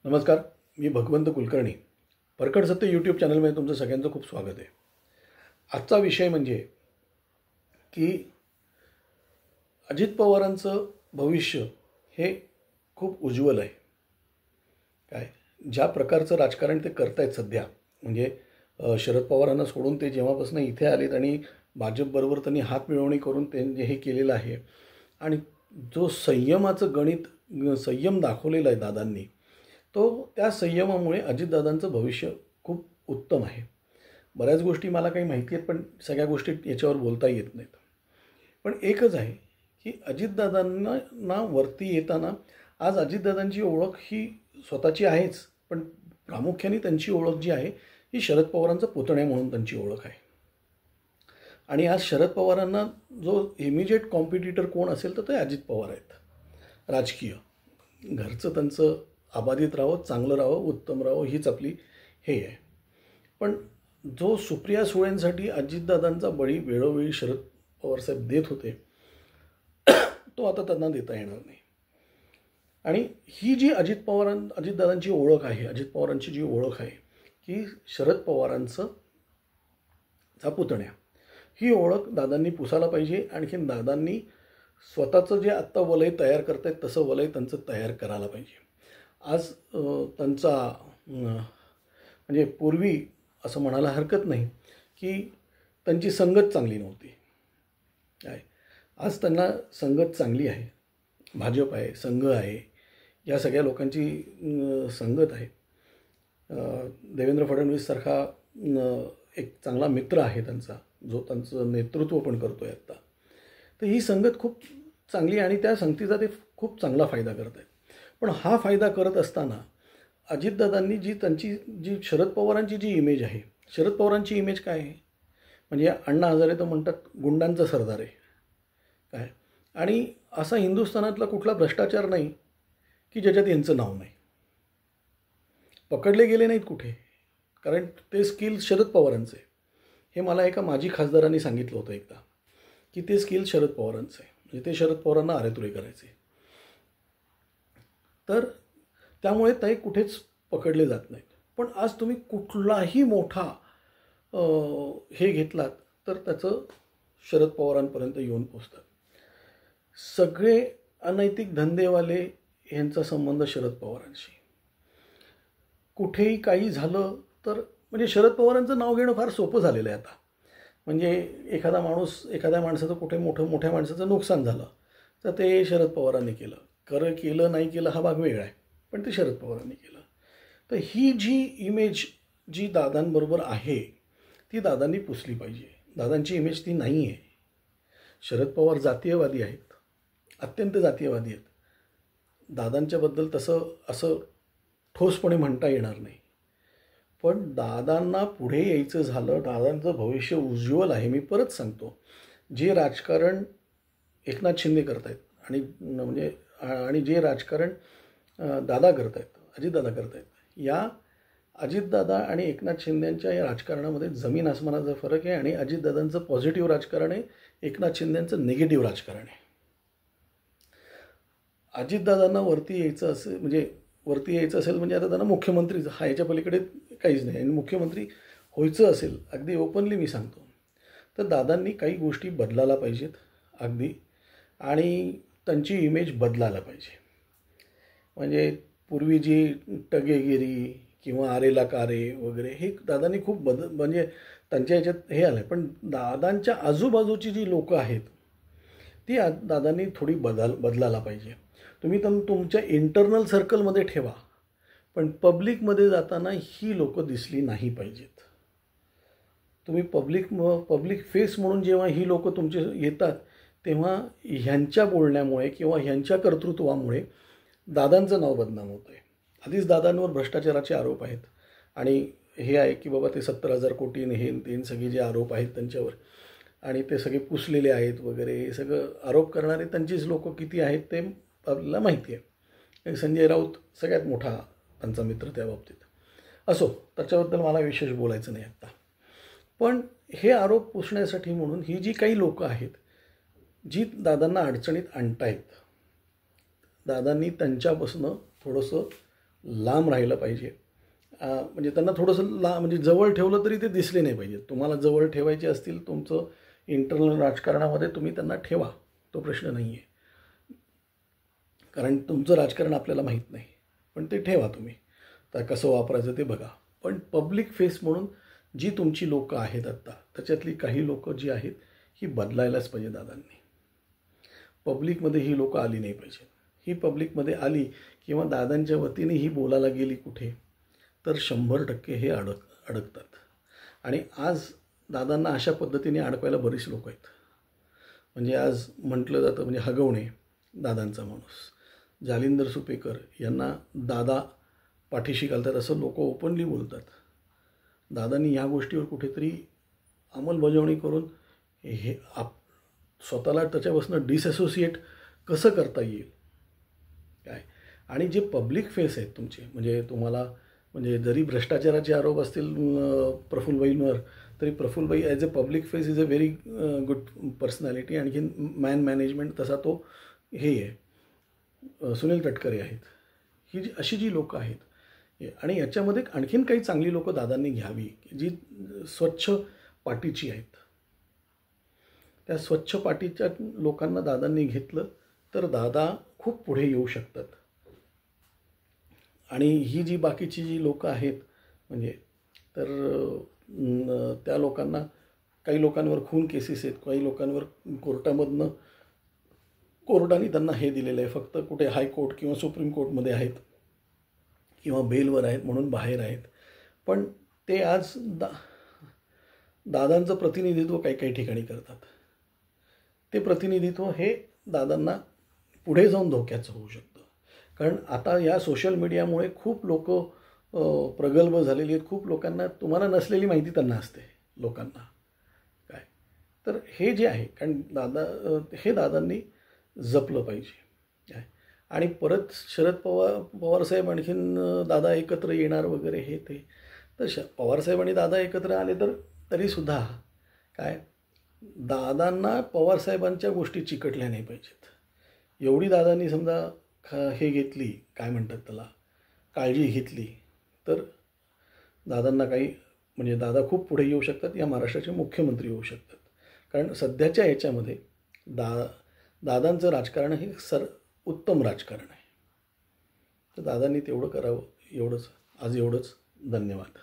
नमस्कार, मी भगवंत कुलकर्णी. परकड सत्य यूट्यूब चॅनलमध्ये तुमचं सगळ्यांचं खूप स्वागत आहे. आजचा विषय म्हणजे की अजित पवारांचं भविष्य हे खूप उज्ज्वल आहे. काय ज्या प्रकारचं राजकारण ते करतायत सध्या, म्हणजे शरद पवारांना सोडून ते जेव्हापासून इथे आलेत आणि भाजपबरोबर त्यांनी हात मिळवणी करून त्यांनी हे केलेलं आहे. आणि जो संयमाचं गणित संयम दाखवलेला आहे दादांनी, तो त्या संयमामुळे अजितदादांचं भविष्य खूप उत्तम आहे. बऱ्याच गोष्टी मला काही माहिती आहेत, पण सगळ्या गोष्टी याच्यावर बोलता येत नाहीत. पण एकच आहे की अजितदादांना वरती येताना आज अजितदादांची ओळख ही स्वतःची आहेच, पण प्रामुख्याने त्यांची ओळख जी आहे ही शरद पवारांचा पुतण्या म्हणून त्यांची ओळख आहे. आणि आज शरद पवारांना जो इमिजिएट कॉम्पिटिटर कोण असेल तर ते अजित पवार आहेत. राजकीय घरचं त्यांचं अबाधित राहावं, चांगलं राहावं, उत्तम राहावं, हीच आपली हे आहे. पण जो सुप्रिया सुळेंसाठी अजितदादांचा बळी वेळोवेळी शरद पवारसाहेब देत होते, तो आता त्यांना देता येणार नाही. आणि ही जी अजितदादांची ओळख आहे, अजित पवारांची जी ओळख आहे की शरद पवारांचं चा पुतण्या, ही ओळख दादांनी पुसायला पाहिजे. आणखीन दादांनी स्वतःचं जे आत्ता वलय तयार करतायत तसं वलय त्यांचं तयार करायला पाहिजे. आज त्यांचा म्हणजे पूर्वी असं म्हणायला हरकत नाही की त्यांची संगत चांगली नव्हती. काय आज त्यांना संगत चांगली आहे. भाजप आहे, संघ आहे, या सगळ्या लोकांची संगत आहे. देवेंद्र फडणवीससारखा एक चांगला मित्र आहे त्यांचा, जो त्यांचं नेतृत्व पण करतो आहे आत्ता. तर ही संगत खूप चांगली आहे आणि त्या संगतीचा ते खूप चांगला फायदा करत आहेत. पण हा फायदा करत असताना अजितदादांनी जी शरद पवारांची जी इमेज आहे, शरद पवारांची इमेज काय आहे, म्हणजे अण्णा हजारे तर म्हणतात गुंडांचा सरदार आहे. काय आणि असा हिंदुस्थानातला कुठला भ्रष्टाचार नाही की ज्याच्यात यांचं नाव नाही. पकडले गेले नाहीत कुठे, कारण ते स्किल शरद पवारांचं आहे. हे मला एका माजी खासदारांनी सांगितलं होतं एकदा की ते स्किल शरद पवारांचं आहे, म्हणजे ते शरद पवारांना आरेतुरे करायचे. तर त्यामुळे ते कुठेच पकडले जात नाहीत. पण आज तुम्ही कुठलाही मोठा हे घेतलात तर त्याचं शरद पवारांपर्यंत येऊन पोचतात. सगळे अनैतिक धंदेवाले यांचा संबंध शरद पवारांशी. कुठेही काही झालं तर म्हणजे शरद पवारांचं नाव घेणं फार सोपं झालेलं आहे आता. म्हणजे एखाद्या माणसाचं कुठे मोठ्या माणसाचं नुकसान झालं तर ते शरद पवारांनी केलं. केलं नाही केलं हा भाग वेगळा आहे, पण ते शरद पवारांनी केलं. तर ही जी इमेज जी दादांबरोबर आहे ती दादांनी पुसली पाहिजे. दादांची इमेज ती नाही आहे. शरद पवार जातीयवादी आहेत, अत्यंत जातीयवादी आहेत. दादांच्याबद्दल असं ठोसपणे म्हणता येणार नाही. पण दादांना पुढे यायचं झालं, दादांचं भविष्य उज्ज्वल आहे. मी परत सांगतो, जे राजकारण एकनाथ शिंदे करत आहेत आणि जे राजकारण दादा करत आहेत, अजितदादा करत आहेत, या अजितदादा आणि एकनाथ शिंदेंच्या या राजकारणामध्ये जमीन आसमानाचा फरक आहे. आणि अजितदादांचं पॉझिटिव्ह राजकारण आहे, एकनाथ शिंदेंचं निगेटिव्ह राजकारण आहे. अजितदादांना वरती यायचं असेल म्हणजे आता त्यांना मुख्यमंत्री हा याच्या पलीकडे काहीच नाही. आणि मुख्यमंत्री व्हायचं असेल, अगदी ओपनली मी सांगतो, तर दादांनी काही गोष्टी बदलायला पाहिजेत अगदी. आणि त्यांची इमेज बदलायला पाहिजे. म्हणजे पूर्वी जी टगेगिरी किंवा आरेला कारे वगैरे हे दादांनी खूप म्हणजे त्यांच्या ह्याच्यात हे आलं. पण दादांच्या आजूबाजूची जी लोकं आहेत ती दादांनी थोडी बदलायला पाहिजे. तुम्ही तुमच्या इंटरनल सर्कलमध्ये ठेवा, पण पब्लिकमध्ये जाताना ही लोकं दिसली नाही पाहिजेत. तुम्ही पब्लिक फेस म्हणून जेव्हा ही लोकं तुमचे येतात तेव्हा ह्यांच्या बोलण्यामुळे किंवा ह्यांच्या कर्तृत्वामुळे दादांचं नाव बदनाम होतं आहे. आधीच दादांवर भ्रष्टाचाराचे आरोप आहेत आणि हे आहे की बाबा ते 70,000 कोटी हे सगळे जे आरोप आहेत त्यांच्यावर, आणि ते सगळे पुसलेले आहेत वगैरे, हे सगळं आरोप करणारे त्यांचीच लोकं किती आहेत ते आपल्याला माहिती आहे. संजय राऊत सगळ्यात मोठा त्यांचा मित्र त्या बाबतीत. असो, त्याच्याबद्दल मला विशेष बोलायचं नाही आत्ता. पण हे आरोप पुसण्यासाठी म्हणून ही जी काही लोकं आहेत जी दादांना अडचणीत आणतायत, दादांनी त्यांच्यापासून थोडंसं लांब राहिलं पाहिजे. म्हणजे त्यांना थोडंसं म्हणजे जवळ ठेवलं तरी ते दिसले नाही पाहिजे. तुम्हाला जवळ ठेवायचे असतील तुमचं इंटरनल राजकारणामध्ये, तुम्ही त्यांना ठेवा, तो प्रश्न नाही आहे. कारण तुमचं राजकारण आपल्याला माहीत नाही, पण ते ठेवा तुम्ही. तर कसं वापरायचं ते बघा. पण पब्लिक फेस म्हणून जी तुमची लोकं आहेत आत्ता, त्याच्यातली काही लोकं जी आहेत ही बदलायलाच पाहिजे दादांनी. पब्लिकमध्ये ही लोकं आली नाही पाहिजे. ही पब्लिकमध्ये आली किंवा दादांच्या वतीने ही बोलायला गेली कुठे, तर 100% हे अडकतात. आणि आज दादांना अशा पद्धतीने अडकवायला बरीच लोक आहेत. म्हणजे आज म्हटलं जातं, म्हणजे हगवणे दादांचा माणूस, जालिंदर सुपेकर यांना दादा पाठीशी घालतात असं लोक ओपनली बोलतात. दादांनी ह्या गोष्टीवर कुठेतरी अंमलबजावणी करून हे स्वतःला त्याच्यापासून डिसअसोसिएट कसं करता येईल काय. आणि जे पब्लिक फेस आहेत तुमचे, म्हणजे तुम्हाला म्हणजे जरी भ्रष्टाचाराचे आरोप असतील प्रफुल्लबाईंवर, तरी Prafullbai as a public face is a very good personality. आणखीन मॅनेजमेंट तसा तो हे आहे, सुनील तटकरे आहेत. ही अशी जी लोकं आहेत, आणि याच्यामध्ये आणखीन काही चांगली लोकं दादांनी घ्यावी जी स्वच्छ पाठीची आहेत. त्या स्वच्छ पाठीच्या लोकांना दादांनी घेतलं तर दादा खूप पुढे येऊ शकतात. आणि ही जी बाकीची जी लोकं आहेत, म्हणजे तर त्या लोकांना, काही लोकांवर खून केसेस आहेत, काही लोकांवर कोर्टाने त्यांना हे दिलेलं आहे, फक्त कुठे हायकोर्ट किंवा सुप्रीम कोर्टमध्ये आहेत किंवा बेलवर आहेत म्हणून बाहेर आहेत. पण ते आज दादांचं प्रतिनिधित्व काही काही ठिकाणी करतात. ते प्रतिनिधित्व हे दादांना पुढे जाऊन धोक्याचं होऊ शकतं. कारण आता या सोशल मीडियामुळे खूप लोक प्रगल्भ झालेली आहेत. खूप लोकांना, तुम्हाला नसलेली माहिती त्यांना असते लोकांना काय. तर हे जे आहे, कारण दादांनी जपलं पाहिजे काय. आणि परत शरद पवारसाहेब आणखीन दादा एकत्र येणार वगैरे हे ते, तर पवारसाहेब आणि दादा एकत्र आले तर तरीसुद्धा काय, दादांना पवारसाहेबांच्या गोष्टी चिकटल्या नाही पाहिजेत. एवढी दादांनी समजा हे घेतली, काय म्हणतात त्याला, काळजी घेतली, तर दादांना काही, म्हणजे दादा खूप पुढे येऊ शकतात, या महाराष्ट्राचे मुख्यमंत्री होऊ शकतात. कारण सध्याच्या याच्यामध्ये दादांचं राजकारण हे उत्तम राजकारण आहे. तर दादांनी तेवढं करावं, एवढंच. आज एवढंच. धन्यवाद.